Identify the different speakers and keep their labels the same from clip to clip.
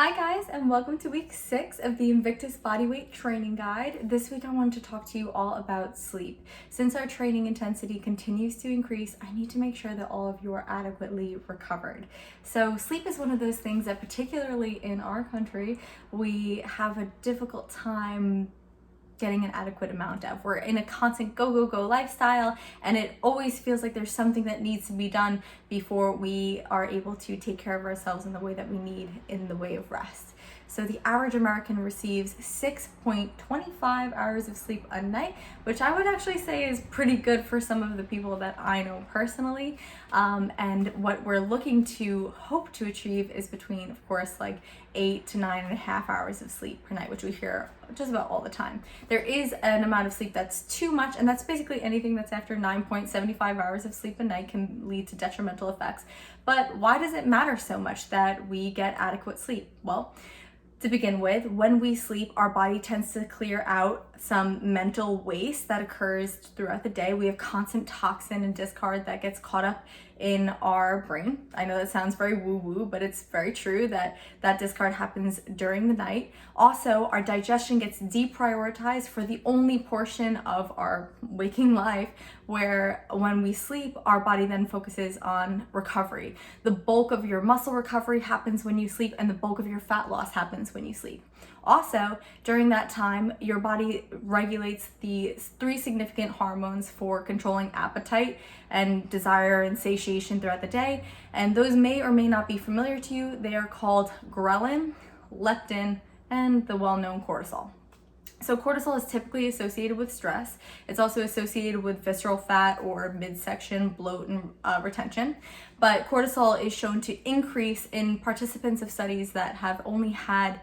Speaker 1: Hi guys, and welcome to week 6 of the Invictus Bodyweight Training Guide. This week I wanted to talk to you all about sleep. Since our training intensity continues to increase, I need to make sure that all of you are adequately recovered. So sleep is one of those things that, particularly in our country, we have a difficult time getting an adequate amount of. We're in a constant go lifestyle, and it always feels like there's something that needs to be done before we are able to take care of ourselves in the way that we need in the way of rest. So the average American receives 6.25 hours of sleep a night, which I would actually say is pretty good for some of the people that I know personally. And what we're looking to hope to achieve is between, of course, like 8 to 9.5 hours of sleep per night, which we hear just about all the time. There is an amount of sleep that's too much, and that's basically anything that's after 9.75 hours of sleep a night can lead to detrimental effects. But why does it matter so much that we get adequate sleep? Well, to begin with, when we sleep, our body tends to clear out some mental waste that occurs throughout the day. We have constant toxin and discard that gets caught up in our brain. I know that sounds very woo-woo, but it's very true that discard happens during the night. Also, our digestion gets deprioritized for the only portion of our waking life where when we sleep, our body then focuses on recovery. The bulk of your muscle recovery happens when you sleep, and the bulk of your fat loss happens when you sleep. Also, during that time, your body regulates the 3 significant hormones for controlling appetite and desire and satiation throughout the day. And those may or may not be familiar to you. They are called ghrelin, leptin, and the well-known cortisol. So cortisol is typically associated with stress. It's also associated with visceral fat or midsection bloat and retention. But cortisol is shown to increase in participants of studies that have only had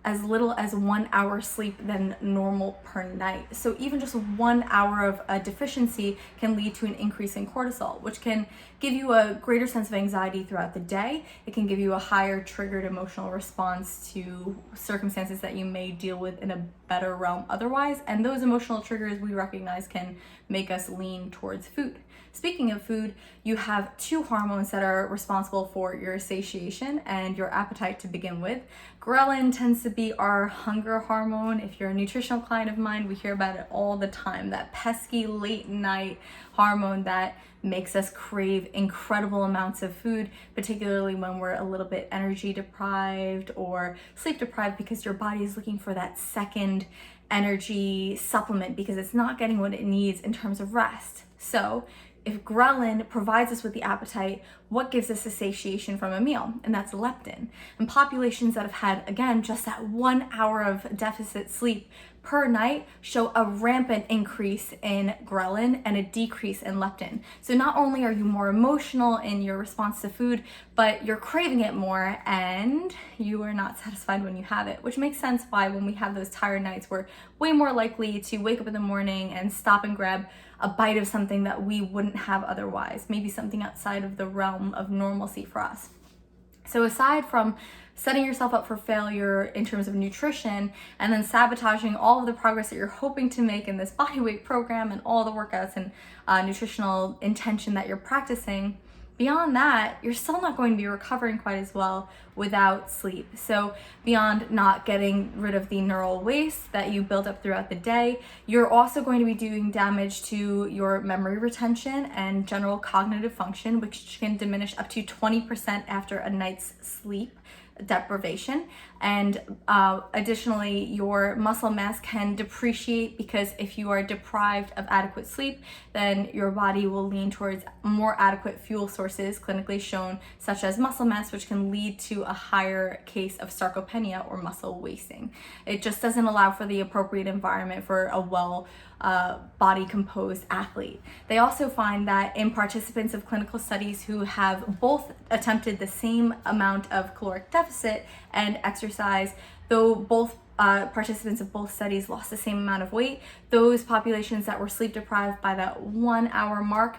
Speaker 1: as little as 1 hour sleep than normal per night. So even just 1 hour of a deficiency can lead to an increase in cortisol, which can give you a greater sense of anxiety throughout the day. It can give you a higher triggered emotional response to circumstances that you may deal with in a better realm otherwise. And those emotional triggers we recognize can make us lean towards food. Speaking of food, you have 2 hormones that are responsible for your satiation and your appetite to begin with. Ghrelin tends to be our hunger hormone. If you're a nutritional client of mine, we hear about it all the time. That pesky late night hormone that makes us crave incredible amounts of food, particularly when we're a little bit energy deprived or sleep deprived, because your body is looking for that second energy supplement because it's not getting what it needs in terms of rest. So if ghrelin provides us with the appetite, what gives us a satiation from a meal? And that's leptin. And populations that have had, again, just that 1 hour of deficit sleep per night show a rampant increase in ghrelin and a decrease in leptin. So not only are you more emotional in your response to food, but you're craving it more and you are not satisfied when you have it, which makes sense why when we have those tired nights, we're way more likely to wake up in the morning and stop and grab a bite of something that we wouldn't have otherwise, maybe something outside of the realm of normalcy for us. So aside from setting yourself up for failure in terms of nutrition and then sabotaging all of the progress that you're hoping to make in this bodyweight program and all the workouts and nutritional intention that you're practicing, beyond that, you're still not going to be recovering quite as well without sleep. So beyond not getting rid of the neural waste that you build up throughout the day, you're also going to be doing damage to your memory retention and general cognitive function, which can diminish up to 20% after a night's sleep deprivation. And additionally, your muscle mass can depreciate because if you are deprived of adequate sleep, then your body will lean towards more adequate fuel sources, clinically shown, such as muscle mass, which can lead to a higher case of sarcopenia or muscle wasting. It just doesn't allow for the appropriate environment for a well body composed athlete. They also find that in participants of clinical studies who have both attempted the same amount of caloric deficit and exercise, though both participants of both studies lost the same amount of weight, those populations that were sleep deprived by that 1 hour mark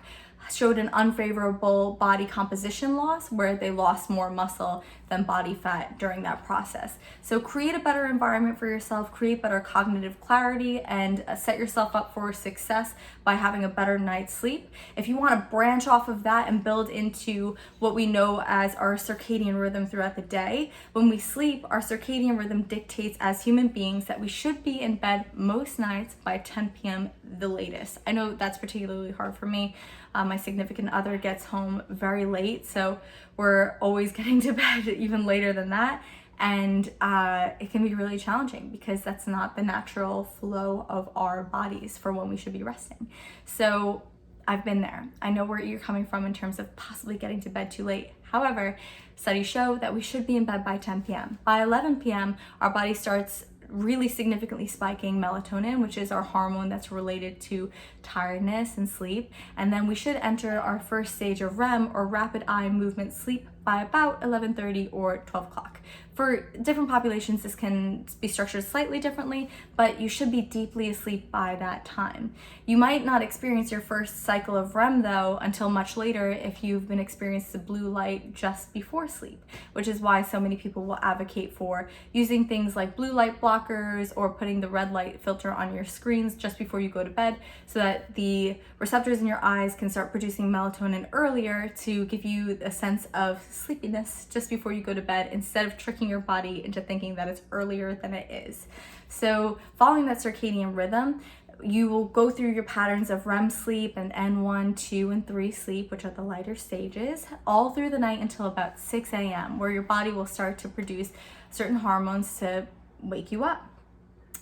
Speaker 1: showed an unfavorable body composition loss where they lost more muscle than body fat during that process. So create a better environment for yourself, create better cognitive clarity, and set yourself up for success by having a better night's sleep. If you want to branch off of that and build into what we know as our circadian rhythm throughout the day, when we sleep, our circadian rhythm dictates as human beings that we should be in bed most nights by 10 p.m. the latest. I know that's particularly hard for me. My significant other gets home very late, so we're always getting to bed even later than that. And it can be really challenging because that's not the natural flow of our bodies for when we should be resting. So I've been there. I know where you're coming from in terms of possibly getting to bed too late. However, studies show that we should be in bed by 10 p.m. By 11 p.m., our body starts really significantly spiking melatonin, which is our hormone that's related to tiredness and sleep. And then we should enter our first stage of REM, or rapid eye movement sleep, by about 11:30 or 12 o'clock. For different populations, this can be structured slightly differently, but you should be deeply asleep by that time. You might not experience your first cycle of REM though until much later if you've been experiencing the blue light just before sleep, which is why so many people will advocate for using things like blue light blockers or putting the red light filter on your screens just before you go to bed so that the receptors in your eyes can start producing melatonin earlier to give you a sense of sleepiness just before you go to bed, instead of tricking your body into thinking that it's earlier than it is. So following that circadian rhythm, you will go through your patterns of REM sleep and N1, 2, and 3 sleep, which are the lighter stages, all through the night until about 6 a.m., where your body will start to produce certain hormones to wake you up.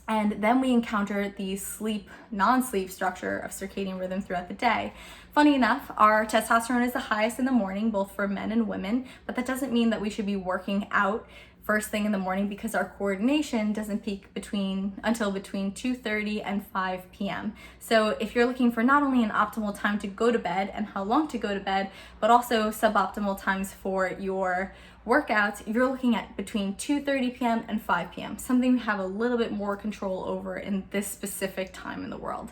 Speaker 1: And then we encounter the sleep, non-sleep structure of circadian rhythm throughout the day. Funny enough, our testosterone is the highest in the morning, both for men and women, but that doesn't mean that we should be working out first thing in the morning, because our coordination doesn't peak until between 2:30 and 5 p.m. So if you're looking for not only an optimal time to go to bed and how long to go to bed, but also suboptimal times for your workouts, you're looking at between 2:30 p.m. and 5 p.m., something we have a little bit more control over in this specific time in the world.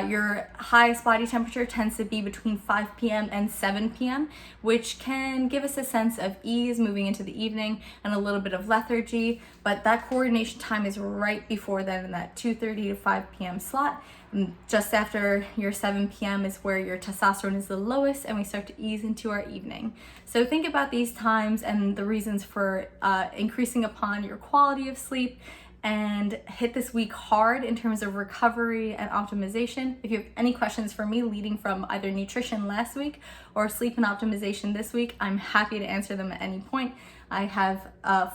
Speaker 1: Your highest body temperature tends to be between 5 p.m. and 7 p.m., which can give us a sense of ease moving into the evening and a little bit of lethargy, but that coordination time is right before then in that 2:30 to 5 p.m. slot. And just after your 7 p.m. is where your testosterone is the lowest and we start to ease into our evening. So think about these times and the reasons for increasing upon your quality of sleep, and hit this week hard in terms of recovery and optimization. If you have any questions for me leading from either nutrition last week or sleep and optimization this week, I'm happy to answer them at any point. I have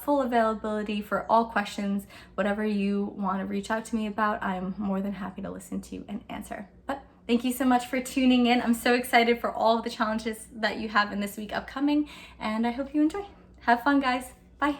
Speaker 1: full availability for all questions. Whatever you want to reach out to me about, I'm more than happy to listen to and answer. But thank you so much for tuning in. I'm so excited for all of the challenges that you have in this week upcoming, and I hope you enjoy. Have fun, guys. Bye.